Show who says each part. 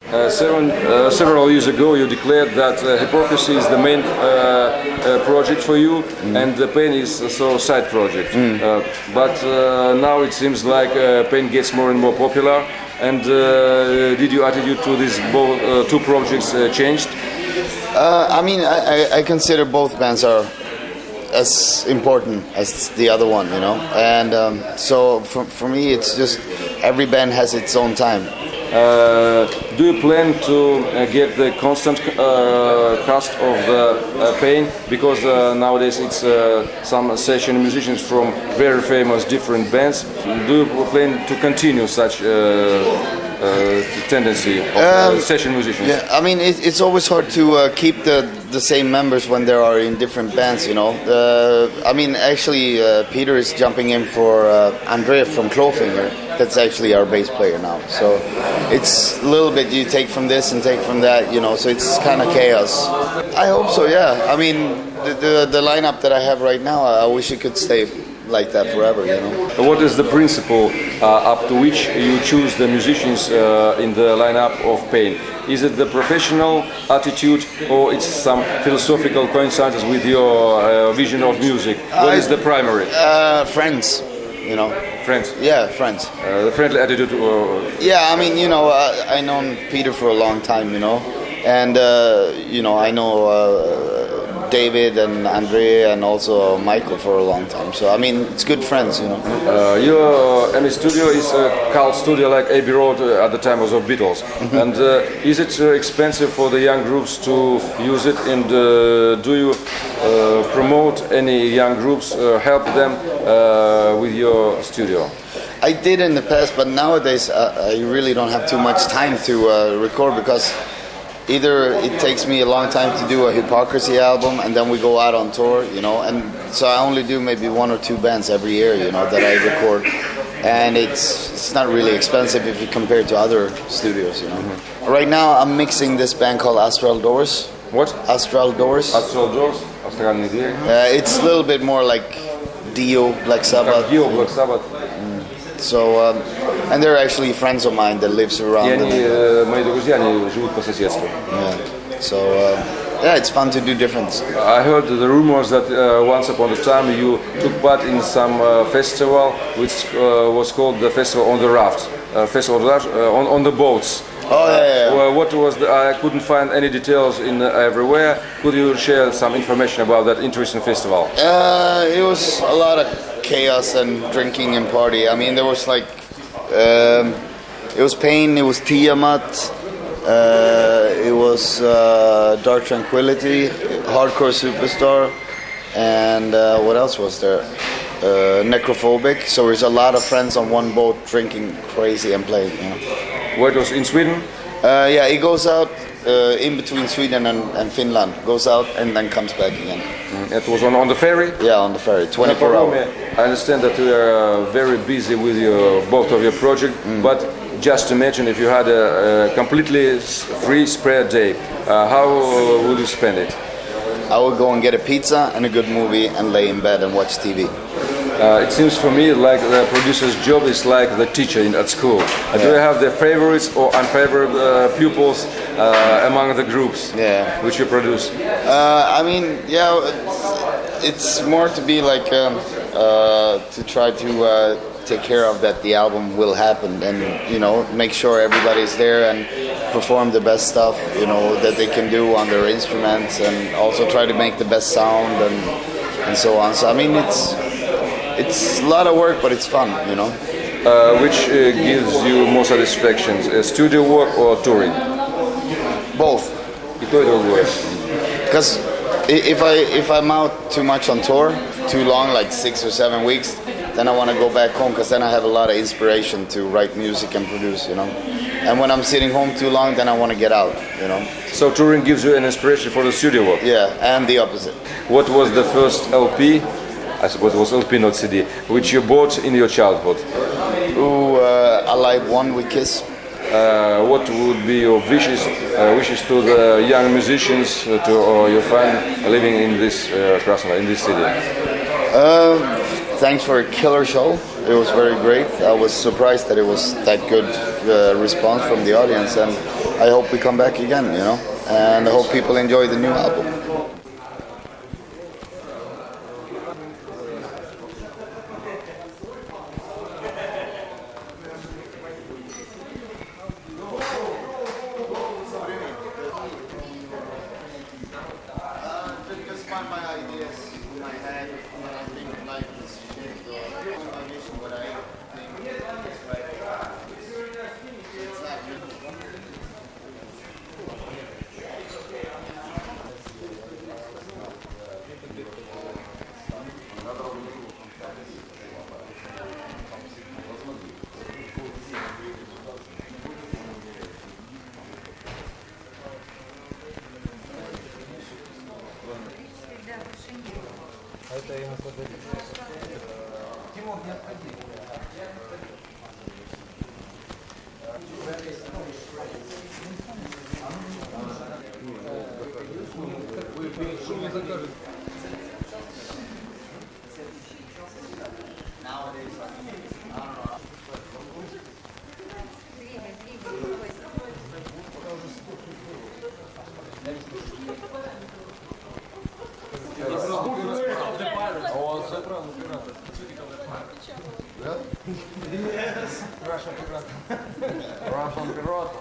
Speaker 1: Several years ago, you declared that Hypocrisy is the main project for you, and the Pain is a side project. But now it seems like Pain gets more and more popular. And did your attitude to these two projects changed?
Speaker 2: I consider both bands are as important as the other one, you know. And so for me, it's just every band has its own time.
Speaker 1: Do you plan to get the constant cast of the Pain? Because nowadays it's some session musicians from very famous different bands. Do you plan to continue such tendency of session musicians?
Speaker 2: Yeah, I mean it's always hard to keep the same members when they are in different bands, you know. Peter is jumping in for Andrea from Clawfinger. That's actually our bass player now. So it's a little bit you take from this and take from that, you know. So it's kind of chaos. I hope so. Yeah. I mean the lineup that I have right now, I wish it could stay like that forever, you know.
Speaker 1: What is the principle up to which you choose the musicians in the lineup of Pain? Is it the professional attitude, or it's some philosophical coincidences with your vision of music? What is the primary?
Speaker 2: Friends, you know.
Speaker 1: Friends?
Speaker 2: Yeah, friends.
Speaker 1: The friendly attitude?
Speaker 2: Yeah, I mean, you know, I known Peter for a long time, you know. And, you know, I know David and Andrea and also Michael for a long time. So, I mean, it's good friends, you know.
Speaker 1: Your ME studio is a cult studio like Abbey Road at the time of the Beatles. And is it expensive for the young groups to use it? And do you promote any young groups, help them with your studio?
Speaker 2: I did in the past, but nowadays I really don't have too much time to record because either it takes me a long time to do a Hypocrisy album and then we go out on tour, you know, and so I only do maybe one or two bands every year, you know, that I record, and it's not really expensive if you compare it to other studios, you know. Right now I'm mixing this band called Astral Doors.
Speaker 1: What?
Speaker 2: Astral Doors.
Speaker 1: Astral Doors?
Speaker 2: It's a little bit more like Dio, Black Sabbath.
Speaker 1: Dio, Black Sabbath.
Speaker 2: So, and they're actually friends of mine that lives around.
Speaker 1: Мои друзья, они живут по соседству.
Speaker 2: Yeah. So, yeah, it's fun to do different.
Speaker 1: I heard the rumors that once upon a time you took part in some festival which was called the Festival on the Raft. Festival on the boats.
Speaker 2: Oh yeah.
Speaker 1: Well, what was I couldn't find any details in everywhere. Could you share some information about that interesting festival?
Speaker 2: It was a lot of chaos and drinking and party. I mean, there was like, it was Pain, it was Tiamat, it was Dark Tranquility, Hardcore Superstar, and what else was there? Necrophobic. So there's a lot of friends on one boat drinking crazy and playing, you know.
Speaker 1: Where it was in Sweden?
Speaker 2: Yeah, it goes out in between Sweden and Finland. Goes out and then comes back again.
Speaker 1: It was on the ferry?
Speaker 2: Yeah, on the ferry, 24 hours.
Speaker 1: I understand that you are very busy with both of your projects, but just imagine if you had a completely free spare day, how would you spend it?
Speaker 2: I would go and get a pizza and a good movie and lay in bed and watch TV.
Speaker 1: It seems for me like the producer's job is like the teacher at school. Do you have the favorites or unfavorite pupils among the groups which you produce?
Speaker 2: I mean, yeah, it's more to be like to try to take care of that the album will happen and, you know, make sure everybody's there and perform the best stuff, you know, that they can do on their instruments, and also try to make the best sound and so on. So I mean, it's a lot of work, but it's fun, you know.
Speaker 1: Which gives you more satisfaction, studio work or touring?
Speaker 2: Both. Because if I'm out too much on tour, too long, like 6 or 7 weeks, then I want to go back home, because then I have a lot of inspiration to write music and produce, you know. And when I'm sitting home too long, then I want to get out, you know. So
Speaker 1: touring gives you an inspiration for the studio work?
Speaker 2: Yeah, and the opposite.
Speaker 1: What was the first LP? I suppose it was LP, not CD, which you bought in your childhood?
Speaker 2: Alive One with Kiss.
Speaker 1: What would be your wishes to the young musicians or your fan living in this Krasnodar, in this city?
Speaker 2: Thanks for a killer show. It was very great. I was surprised that it was that good response from the audience, and I hope we come back again, you know, and I hope people enjoy the new album. Just find my ideas in my head, what I think life is shit, or my vision, what I think is right. It's not
Speaker 3: Это ему подарить. Тимур, не отходи. Что мне закажет? Yes, Russian pirata. Russian pirata.